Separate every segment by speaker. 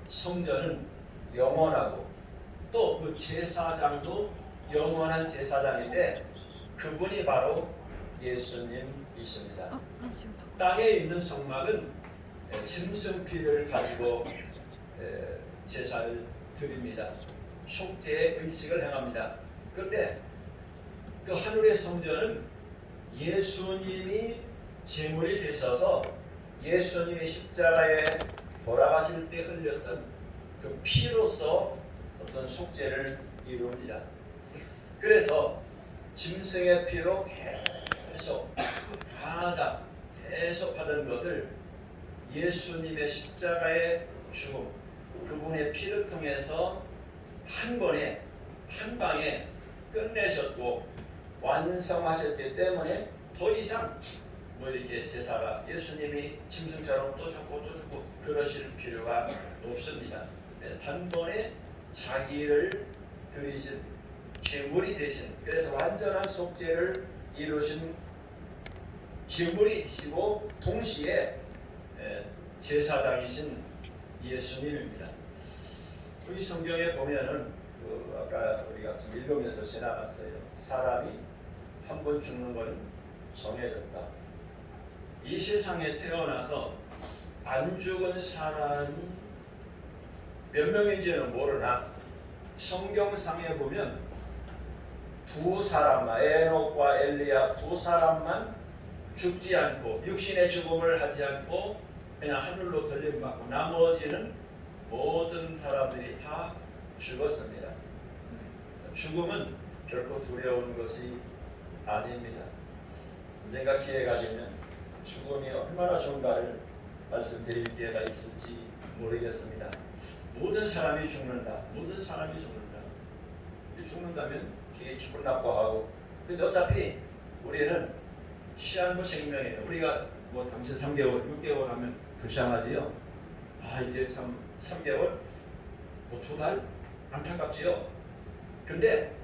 Speaker 1: 성전은 영원하고 또 그 제사장도 영원한 제사장인데 그분이 바로 예수님이십니다. 땅에 있는 성막은 짐승피를 가지고 제사를 드립니다. 속죄의 의식을 행합니다. 그런데 그 하늘의 성전은 예수님이 제물이 되셔서 예수님이 십자가에 돌아가실 때 흘렸던 그 피로서 어떤 속죄를 이룹니다. 그래서 짐승의 피로 계속 하던 것을 예수님의 십자가의 죽음, 그분의 피를 통해서 한 번에 한 방에 끝내셨고 완성하셨기 때문에 더 이상 뭐 이렇게 제사가 예수님이 짐승처럼 또 죽고 그러실 필요가 없습니다. 단번에 자기를 드리신 제물이 되신, 그래서 완전한 속죄를 이루신 제물이시고 동시에 제사장이신 예수님입니다. 이 성경에 보면은 아까 우리가 좀 읽으면서 지나갔어요. 사람이 한 번 죽는 건 정해졌다. 이 세상에 태어나서 안 죽은 사람이 몇 명인지는 모르나 성경상에 보면 두 사람만, 에녹과 엘리야 두 사람만 죽지 않고 육신의 죽음을 하지 않고 그냥 하늘로 돌림받고 나머지는 모든 사람들이 다 죽었습니다. 죽음은 결코 두려운 것이 아닙니다. 언젠가 기회가 되면 죽음이 얼마나 좋은가를 말씀드릴 기회가 있을지 모르겠습니다. 모든 사람이 죽는다. 모든 사람이 죽는다. 죽는다면 되게 기분 나빠하고, 근데 어차피 우리는 시한부 생명이에요. 우리가 뭐 당신 3개월, 6개월 하면 불쌍하지요. 이제 참 3개월, 뭐 2달 안타깝지요. 근데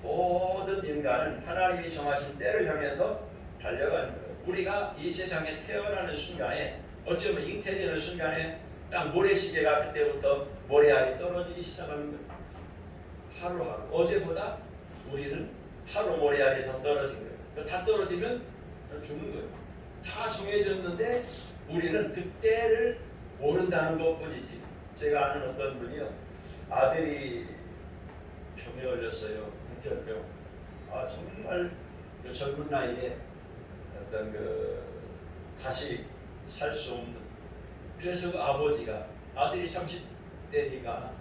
Speaker 1: 모든 인간은 하나님이 정하신 때를 향해서 달려가는 거예요. 우리가 이 세상에 태어나는 순간에, 어쩌면 잉태되는 순간에 딱 모래시계가 그때부터 모래알이 떨어지기 시작하는 거예요. 하루하루. 어제보다 우리는 하루 모래알이 더 떨어진 거예요. 다 떨어지면 죽는 거예요. 다 정해졌는데 우리는 그때를 모른다는 것뿐이지. 제가 아는 어떤 분이요, 아들이 병에 걸렸어요. 혈병. 정말 그 젊은 나이에 어떤 다시 살 수 없는. 그래서 그 아버지가, 아들이 30대니까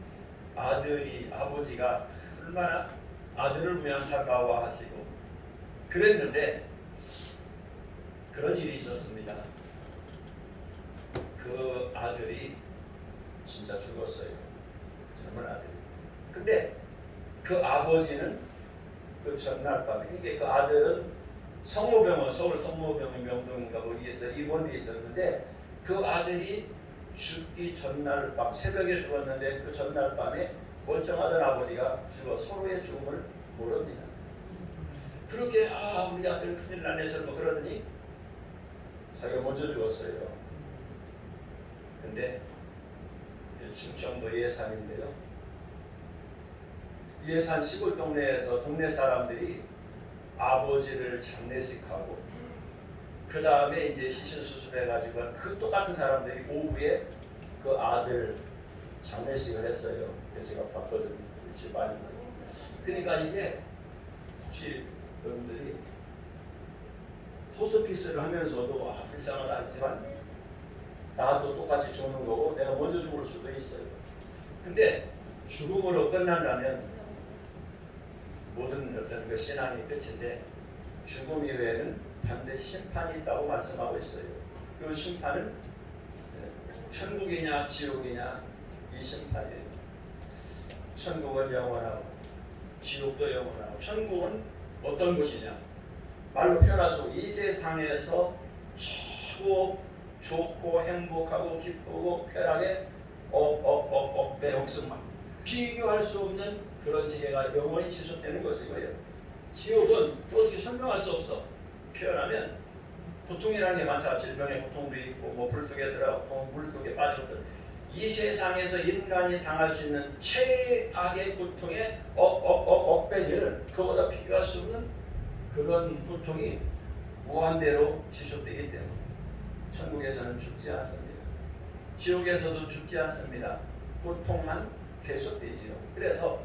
Speaker 1: 아버지가 얼마나 아들을 보면 안타까워하시고 그랬는데 그런 일이 있었습니다. 그 아들이 진짜 죽었어요. 젊은 아들이. 근데 그 아버지는 그 전날 밤에, 그러니까 그 아들은 성모병원, 서울 성모병원 명동인가 거기에서 입원돼 있었는데 그 아들이 죽기 전날 밤, 새벽에 죽었는데 그 전날 밤에 멀쩡하던 아버지가 죽어 서로의 죽음을 모릅니다. 그렇게 우리 아들 큰일 나네 저런 거 그러더니 자기가 먼저 죽었어요. 근데 충청도 예산인데요, 예산 시골 동네에서 동네 사람들이 아버지를 장례식하고 그 다음에 이제 시신 수술해가지고 그 똑같은 사람들이 오후에 그 아들 장례식을 했어요. 그래서 제가 봤거든요. 집안이. 그러니까 이게 혹시 여러분들이 호스피스를 하면서도 불쌍하다 했지만 나도 똑같이 죽는 거고 내가 먼저 죽을 수도 있어요. 근데 죽음으로 끝난다면 모든 어떤 그 신앙이 끝인데 죽음 이후에는 반드시 심판이 있다고 말씀하고 있어요. 그 심판은 천국이냐 지옥이냐 이 심판이에요. 천국은 영원하고 지옥도 영원하고. 천국은 어떤 곳이냐, 말로 표현하소 이 세상에서 최고 좋고 행복하고 기쁘고 쾌락에 배옥승만 비교할 수 없는 그런 세계가 영원히 지속되는 것이고요. 지옥은 또 어떻게 설명할 수 없어. 표현하면 고통이라는 게 많잖아. 질병의 고통도 있고 뭐 불뚝에 들어가고 물뚝에 빠졌던 이 세상에서 인간이 당할 수 있는 최악의 고통의 억배는 그보다 비교할 수 없는 그런 고통이 무한대로 지속되기 때문에 천국에서는 죽지 않습니다. 지옥에서도 죽지 않습니다. 고통만 계속되지요. 그래서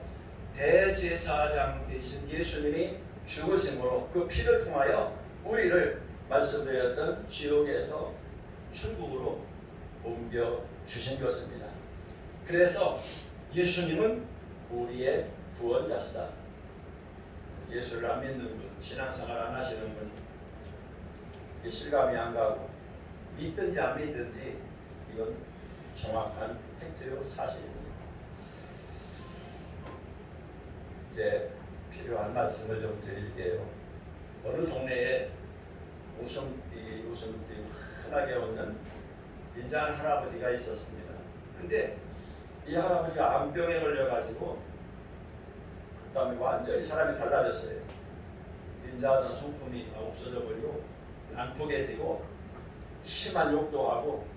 Speaker 1: 대제사장 되신 예수님이 죽으심으로 그 피를 통하여 우리를 말씀드렸던 지옥에서 천국으로 옮겨 주신 것입니다. 그래서 예수님은 우리의 구원자시다. 예수를 안 믿는 분, 신앙생활 안 하시는 분, 실감이 안 가고 믿든지 안 믿든지 이건 정확한 팩트요 사실입니다. 이제 필요한 말씀을 좀 드릴게요. 어느 동네에 웃음띠 환하게 웃는 인자한 할아버지가 있었습니다. 근데 이 할아버지가 암병에 걸려가지고 그 다음에 완전히 사람이 달라졌어요. 인자하던 성품이 없어져 버리고 난폭해지고 심한 욕도 하고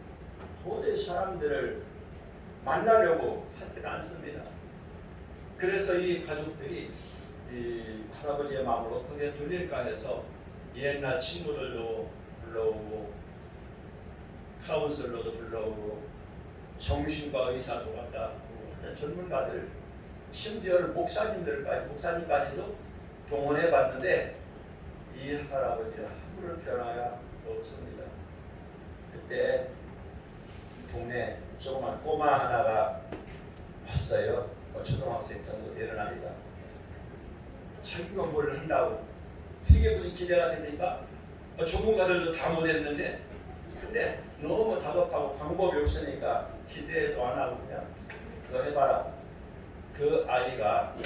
Speaker 1: 도저히 사람들을 만나려고 하질 않습니다. 그래서 이 가족들이 이 할아버지의 마음을 어떻게 돌릴까 해서 옛날 친구들도 불러오고 카운슬러도 불러오고 정신과 의사도 갖다 오고 전문가들 심지어는 목사님까지도 동원해 봤는데 이 할아버지는 아무런 변화가 없습니다. 그때 동네 조그만 꼬마 하나가 왔어요. 초등학생 정도 되는 아이가. 자기가 뭘 한다고 이게 무슨 기대가 됩니까? 전문가들도 다 못했는데 근데 너무 다급하고 방법이 없으니까 기대도 안 하고 그냥 그거 해봐라. 그 아이가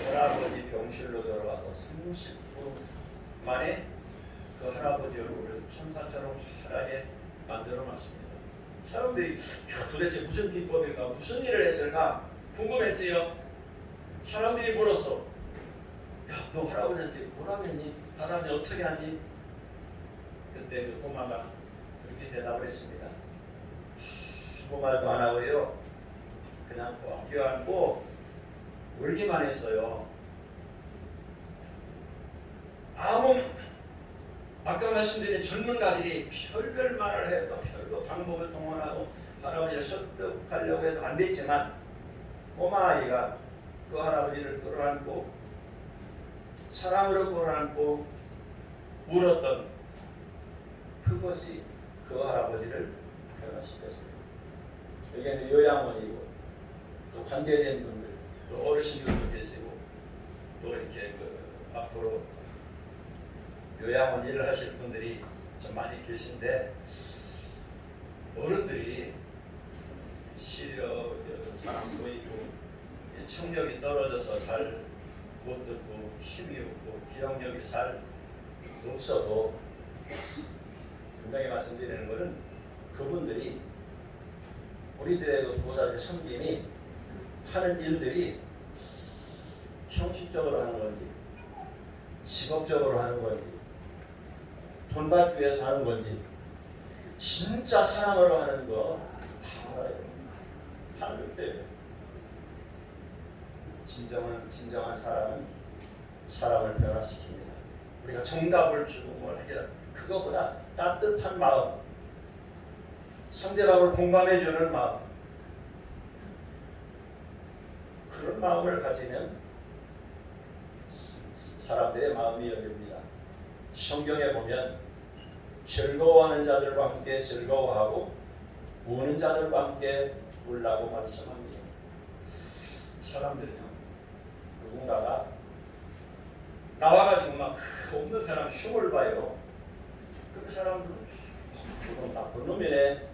Speaker 1: 할아버지 병실로 들어가서 30분 만에 그 할아버지 얼굴을 천사처럼 환하게 만들어 놨습니다. 사람들이 도대체 무슨 비법일까? 무슨 일을 했을까? 궁금했지요. 사람들이 물었어. 야, 너 할아버지한테 뭐라고 했니? 할아버지 어떻게 하니? 그때 그 꼬마가 그렇게 대답을 했습니다. 아무 말도 안 하고요. 그냥 꼭 껴안고 울기만 했어요. 아까 말씀드린 전문가들이 별별 말을 해도 별거 방법을 동원하고 할아버지를 설득하려고 해도 안 됐지만 꼬마 아이가 그 할아버지를 끌어안고 사랑으로 끌어안고 울었던 그것이 그 할아버지를 변화시켰어요. 여기에는 요양원이고 또 관계된 분들 또 어르신들도 계시고 또 이렇게 앞으로 요양원 일을 하실 분들이 좀 많이 계신데 어른들이 시력 사람도 있고 청력이 떨어져서 잘 못 듣고 힘이 없고 기억력이 잘 없어도 분명히 말씀드리는 것은 그분들이 우리들의 보살의 섬김이 하는 일들이 형식적으로 하는 건지 직업적으로 하는 건지 돈 받기 위해서 하는 건지 진짜 사랑으로 하는 거 다 알아요. 다 그때요. 진정한 사랑은 사람을 변화시킵니다. 우리가 정답을 주고 뭘 하기라 그거보다 따뜻한 마음, 상대방을 공감해주는 마음, 그런 마음을 가지면 사람들의 마음이 열립니다. 성경에 보면 즐거워하는 자들과 함께 즐거워하고 우는 자들과 함께 울라고 말씀합니다. 사람들은요, 누군가가 나와가지고 막 없는 사람 흉을 봐요. 그 사람들은 그건 나쁜 놈이네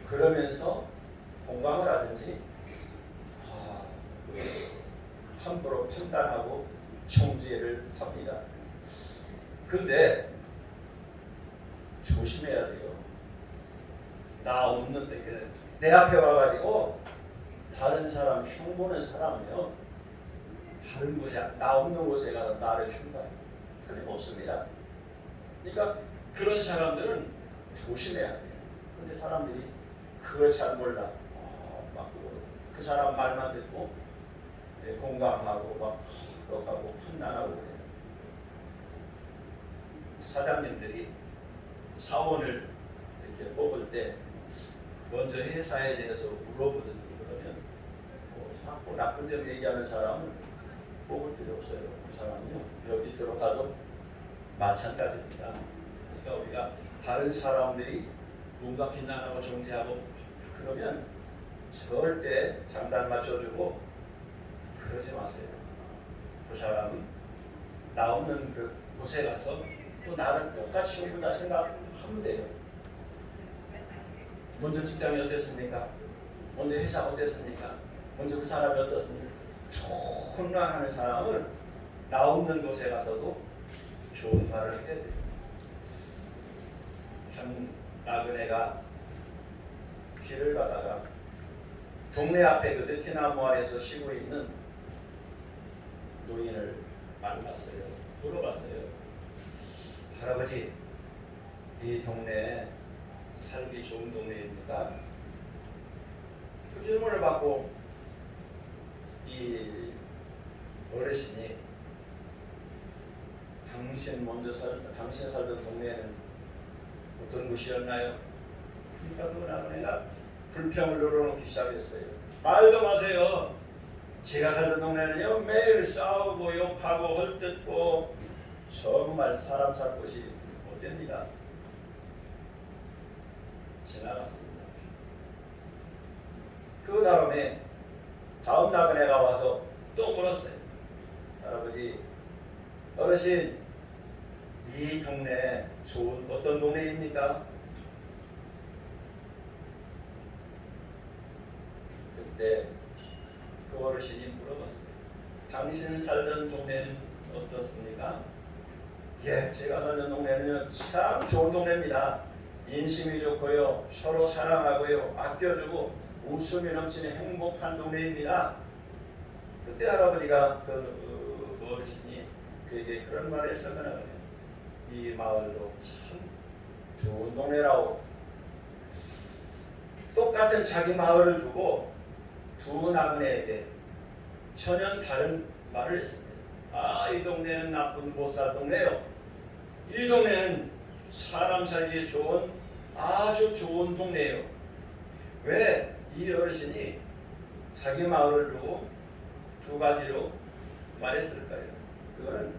Speaker 1: 그러면서 공감을 하든지 함부로 판단하고 총지를 합니다. 근데 조심해야 돼요. 나 없는데 내 앞에 와가지고 다른 사람 흉 보는 사람은요, 다른 곳에 나 없는 곳에 가서 나를 흉봐요. 틀림없습니다. 그러니까 그런 사람들은 조심해야 돼요. 근데 사람들이 그걸 잘 몰라. 그 사람 말만 듣고 공감하고 막 하고 판단하고 그래요. 사장님들이 사원을 이렇게 뽑을 때 먼저 회사에 대해서 물어보든지 그러면 자꾸 나쁜 점 얘기하는 사람은 뽑을 필요 없어요. 그 사람은요 여기 들어가도 마찬가지입니다. 그러니까 우리가 다른 사람들이 누군가 비난하고 정죄하고 그러면 절대 장단 맞춰주고 그러지 마세요. 그 사람은 나 없는 그 곳에 가서 또 나를 똑같이 온다 생각하면 돼요. 먼저 직장이 어땠습니까? 먼저 회사가 어땠습니까? 먼저 그 사람이 어떻습니까? 촌란하는 사람을 나 없는 곳에 가서도 좋은 말을 해야 돼요. 한 나그네가 길을 가다가 동네 앞에 그 느티나무 아래에서 쉬고 있는 노인을 만났어요. 물어봤어요. 할아버지, 이 동네 살기 좋은 동네입니까? 그 질문을 받고 이 어르신이 당신 살던 동네는 어떤 곳이었나요? 그러니까 그 나그네가 불평을 늘어놓기 시작했어요. 말도 마세요. 제가 살던 동네는요 매일 싸우고 욕하고 헐뜯고 정말 사람 살 곳이 못 됩니다. 지나갔습니다. 그 다음에 다음 나그네가 와서 또 물었어요. 할아버지, 어르신, 이 동네 좋은 어떤 동네입니까? 그때 그 어르신이 물어봤어요. 당신 살던 동네는 어떻습니까? 예, 제가 살던 동네는 참 좋은 동네입니다. 인심이 좋고요, 서로 사랑하고요, 아껴주고 웃음이 넘치는 행복한 동네입니다. 그때 할아버지가 그 어르신이 그에게 그런 말을 했으면 이 마을도 참 좋은 동네라고. 똑같은 자기 마을을 두고 두 나그네에게 전혀 다른 말을 했습니다. 아, 이 동네는 나쁜 못살 동네요. 이 동네는 사람 살기 좋은 아주 좋은 동네예요. 왜 이 어르신이 자기 마을을 두고 두 가지로 말했을까요? 그거는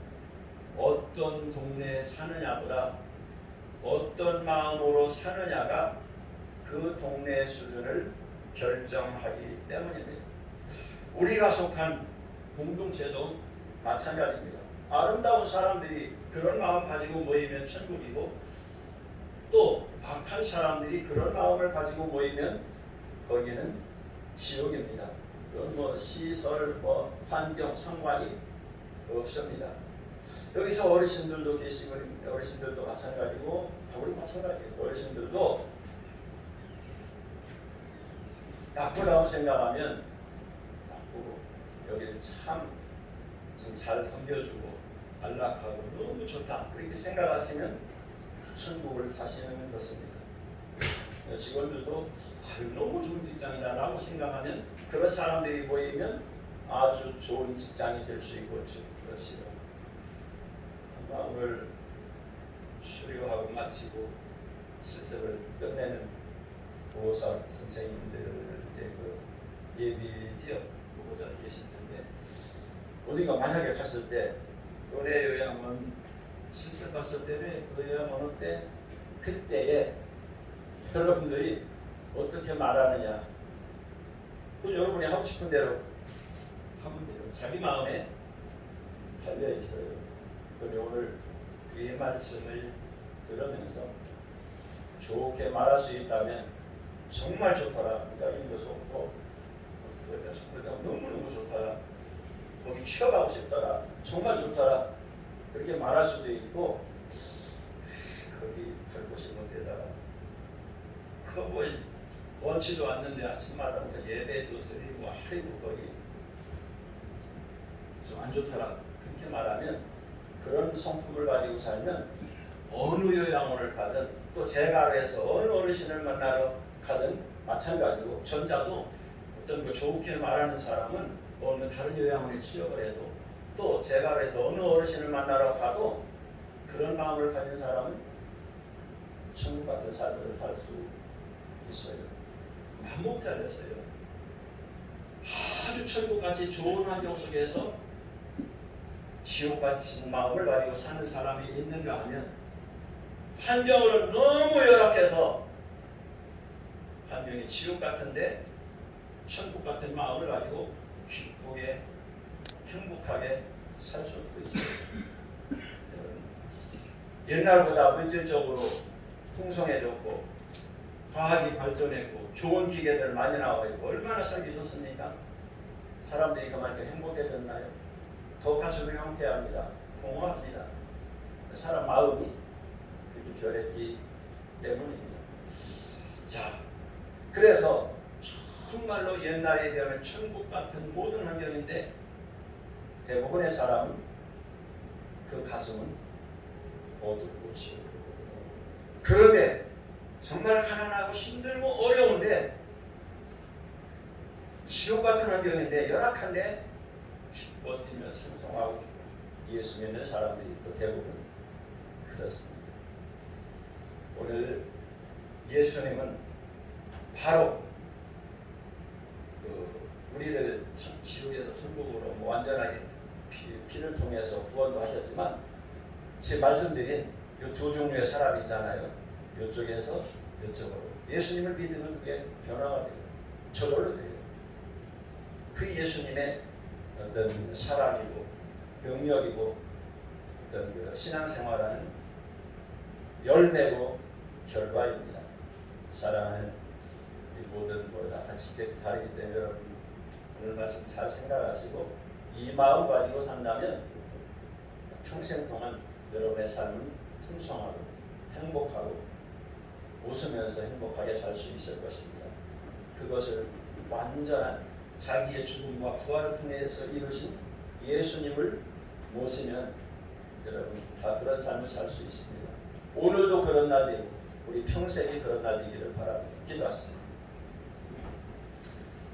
Speaker 1: 어떤 동네에 사느냐보다 어떤 마음으로 사느냐가 그 동네의 수준을 결정하기 때문입니다. 우리가 속한 공동체도 마찬가지입니다. 아름다운 사람들이 그런 마음 가지고 모이면 천국이고, 또 악한 사람들이 그런 마음을 가지고 모이면 거기는 지옥입니다. 그건 시설, 환경, 상관이 없습니다. 여기서 어르신들도 계시고, 어르신들도 마찬가지고, 다 우리 마찬가지예요. 어르신들도 나쁘다고 생각하면 나쁘고, 여기는 참 잘 섬겨주고 안락하고 너무 좋다, 그렇게 생각하시면 천국을 가시는 것입니다. 직원들도 너무 좋은 직장이다 라고 생각하면 그런 사람들이 모이면 아주 좋은 직장이 될 수 있고 그렇지요. 오늘 수료하고 마치고 실습을 끝내는 보호사 선생님들 예비 지역 보호자 계실 텐데, 우리가 만약에 갔을 때 은혜 요양원 실습 갔을 때는 그 요양원 때 그때에 여러분들이 어떻게 말하느냐, 또 여러분이 하고 싶은 대로 하면 돼요. 자기 마음에 달려 있어요. 그런데 오늘 이 말씀을 들으면서 좋게 말할 수 있다면 정말 좋더라. 그러니까 이것도 없고 너무너무 좋더라. 거기 취업하고 싶더라. 정말 좋더라. 그렇게 말할 수도 있고, 거기 갈 곳이 못 되더라. 그거 원치도 않는데 아침마다 예배도 드리고 아이고 거기 좀 안 좋더라. 그렇게 말하면, 그런 성품을 가지고 살면 어느 요양원을 가든 또 제가 해서 어느 어르신을 만나러 가든 마찬가지고 전자도 어떤 좋게 말하는 사람은 어느 다른 요양원에 취업을 해도 또 제가 그래서 어느 어르신을 만나러 가도 그런 마음을 가진 사람은 천국 같은 삶을 살 수 있어요. 못 달렸어요. 아주 천국같이 좋은 환경 속에서 지옥같은 마음을 가지고 사는 사람이 있는가 하면 환경으로 너무 열악해서 환경이 지옥 같은데 천국 같은 마음을 가지고 기쁘게 행복하게 살 수도 있어요. 옛날보다 물질적으로 풍성해졌고 과학이 발전했고 좋은 기계들 많이 나와 있고 얼마나 살기 좋습니까? 사람들이 그만큼 행복해졌나요? 더 가슴이 황폐합니다. 공허합니다. 사람 마음이 그렇게 변했기 때문입니다. 자, 그래서 정말로 옛날에 비하면 천국 같은 모든 환경인데 대부분의 사람은 그 가슴은 어둡고 지옥. 그런데 정말 가난하고 힘들고 어려운데 지옥 같은 환경인데 열악한데 기뻐 뛰며 찬송하고 예수 믿는 사람들이 또 대부분 그렇습니다. 오늘 예수님은 바로 우리를 지옥에서 천국으로 완전하게 피를 통해서 구원도 하셨지만 지금 말씀드린 이 두 종류의 사람이 있잖아요. 이쪽에서 이쪽으로 예수님을 믿으면 그게 변화가 돼요. 저절로 돼요. 그 예수님의 어떤 사랑이고 능력이고 어떤 그 신앙생활하는 열매고 결과입니다. 사랑하는 이 모든 다 자식들이 다르기 때문에 여러분 오늘 말씀 잘 생각하시고 이 마음 가지고 산다면 평생 동안 여러분의 삶은 풍성하고 행복하고 웃으면서 행복하게 살 수 있을 것입니다. 그것을 완전한 자기의 죽음과 부활을 통해서 이루신 예수님을 모시면 여러분 다 그런 삶을 살 수 있습니다. 오늘도 그런 날이고 우리 평생이 그런 날이기를 바랍니다. 기도하십시오.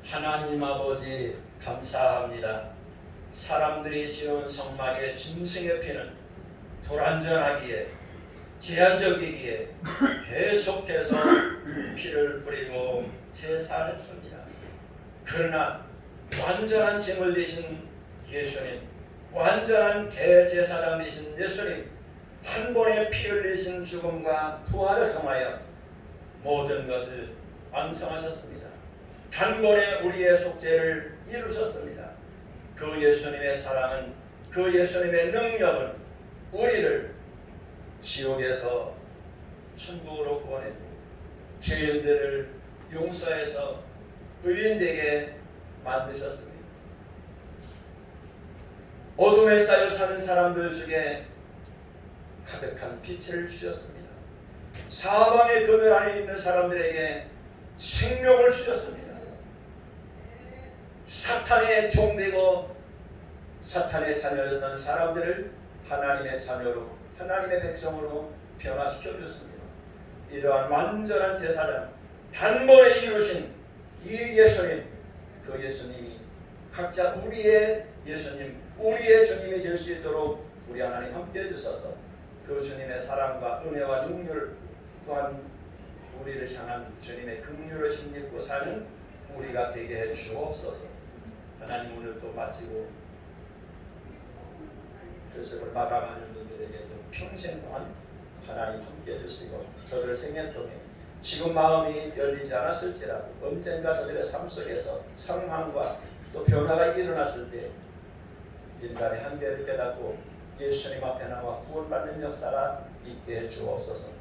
Speaker 1: 하나님 아버지 감사합니다. 사람들이 지은 성막의 짐승의 피는 불완전하기에 제한적이기에 계속해서 피를 뿌리고 제사했습니다. 그러나 완전한 짐을 지신 예수님, 완전한 대제사장 되신 예수님, 한 번에 피 흘리신 죽음과 부활을 통하여 모든 것을 완성하셨습니다. 단번에 우리의 속죄를 이루셨습니다. 그 예수님의 사랑은, 그 예수님의 능력은 우리를 지옥에서 천국으로 구원했고 죄인들을 용서해서 의인되게 만드셨습니다. 어둠에 쌓여 사는 사람들 중에 가득한 빛을 주셨습니다. 사방의 그늘 안에 있는 사람들에게 생명을 주셨습니다. 사탄의 종되고 사탄의 자녀였던 사람들을 하나님의 자녀로, 하나님의 백성으로 변화시켜 주셨습니다. 이러한 완전한 제사장, 단번에 이루신 이 예수님, 그 예수님이 각자 우리의 예수님, 우리의 주님이 될 수 있도록 우리 하나님 함께 해주셔서 그 주님의 사랑과 은혜와 능률 또한 우리를 향한 주님의 긍휼을 힘입고 사는 우리가 되게 해 주옵소서. 하나님 오늘 또 마치고 교습을 마감하는 분들에게도 평생 동안 하나님 함께 해주시고 저를 생애 동안 지금 마음이 열리지 않았을지라도 언젠가 저들의 삶 속에서 상황과 또 변화가 일어났을 때 인간의 한계를 깨닫고 예수님 앞에 나와 구원받는 역사가 있게 해 주옵소서.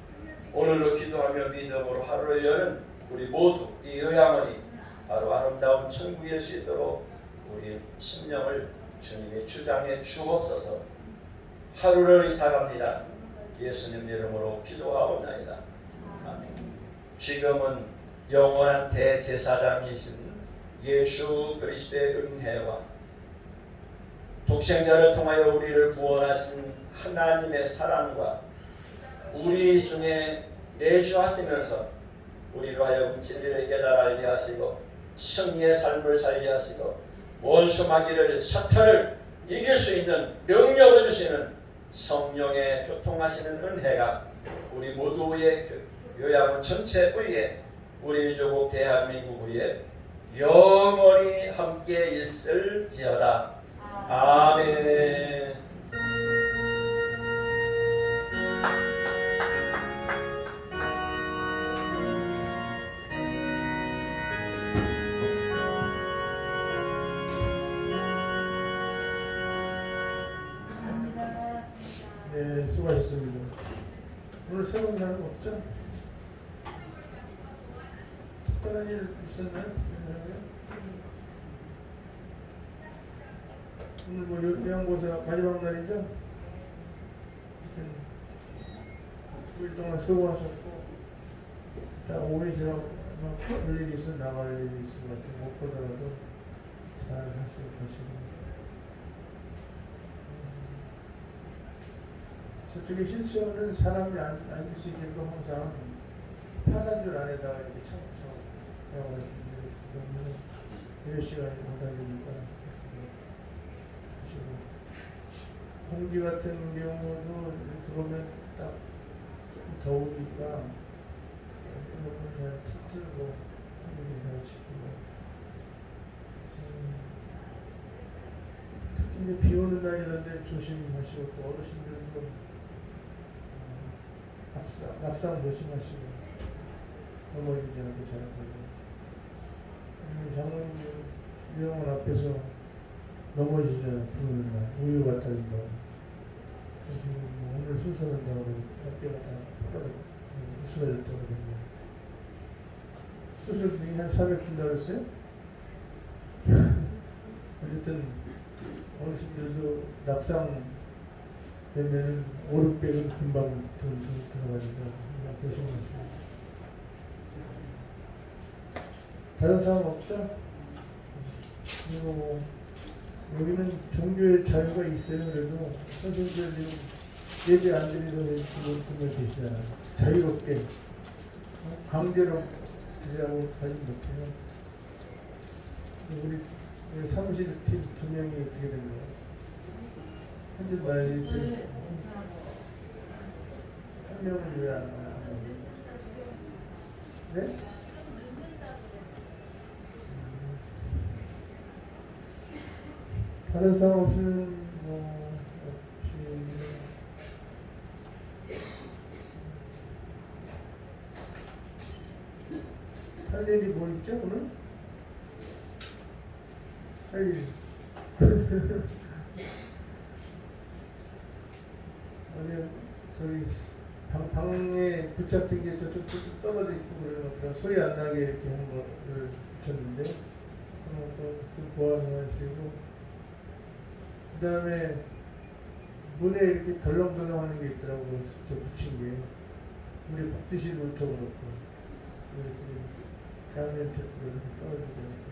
Speaker 1: 오늘로 기도하며 믿음으로 하루를 여는 우리 모두 이 요양원이 바로 아름다운 천국이 될 수 있도록 우리 심령을 주님이 주장해 주옵소서. 하루를 의탁합니다. 예수님 이름으로 기도하옵나이다. 아멘. 지금은 영원한 대제사장이신 예수 그리스도의 은혜와 독생자를 통하여 우리를 구원하신 하나님의 사랑과 우리 중에 내주하시면서 우리로 하여금 진리를 깨달아 알게 하시고 승리의 삶을 살게 하시고 원수 마귀를 사탄을 이길 수 있는 능력을 주시는 성령의 교통하시는 은혜가 우리 모두의 요양원 전체 위에 우리 조국 대한민국 위에 영원히 함께 있을지어다. 아멘.
Speaker 2: 네, 수고하셨습니다. 오늘 새로운 사람 없죠? 특별한 일 있었나요? 오늘 뭐 요양보사 마지막 날이죠? 9일 동안 수고하셨고, 자, 5일 지나고 볼 일이 있어 나갈 일이 있을 것 같아요. 못 보더라도 잘 하시고 가시고. 저쪽에 실수하는 사람이 앉으시기도 항상 파단줄 안에다가 이렇게 차곡차곡 해가지고 그러면 몇 시간이 못하니까 공기 같은 경우도 들어오면 딱 좀 더우니까 그냥 틀고 공기 잘 시키고 특히 이제 비 오는 날 이런 데 조심하시고 또 어르신들도 낙상 조심하시고 넘어지지 않게 잘하고 장모님 요양원 앞에서 넘어지잖아요. 비 오는 날 우유 갖다 준다. 오늘 수술한다고 학교가 다 쓰러졌다고 그러는데 수술 비용이 한 400 준다고 했어요? 어쨌든 어르신들도 낙상 되면은 500은 금방 들어가니까 조심하시고. 다른 사람 없죠? 그리고 뭐 여기는 종교의 자유가 있어요. 그래도 선생님들 예배 안 드리는 분들 계시잖아요. 자유롭게 강제로 드리라고 하지 못해요. 우리 사무실 팀 2명이 어떻게 된 거예요? 현재 말이 한 명은 왜 안 와요? 네? 다른 사람 없으면 뭐 없이 할 일이 뭐 있죠 오늘? 할 일. 아니 저기 방에 붙잡힌 게 저쪽 떨어져 있고 그러니까 소리 안 나게 이렇게 한 거를 붙였는데 그런 것도 좀 보완하시고. 그 다음에 문에 이렇게 덜렁덜렁 하는 게 있더라고요. 저 붙인 게. 우리 복지실부터 그렇고. 양면 테이프로 이렇게 떨어지지 않게.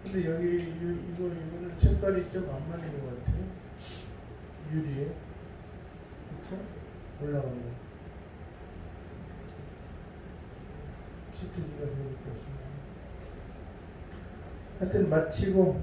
Speaker 2: 근데 여기 이거는 색깔이 좀 안 맞는 것 같아요. 유리에. 그쵸? 올라가는 거. 시트지가 되어 있습니다. 하여튼 마치죠?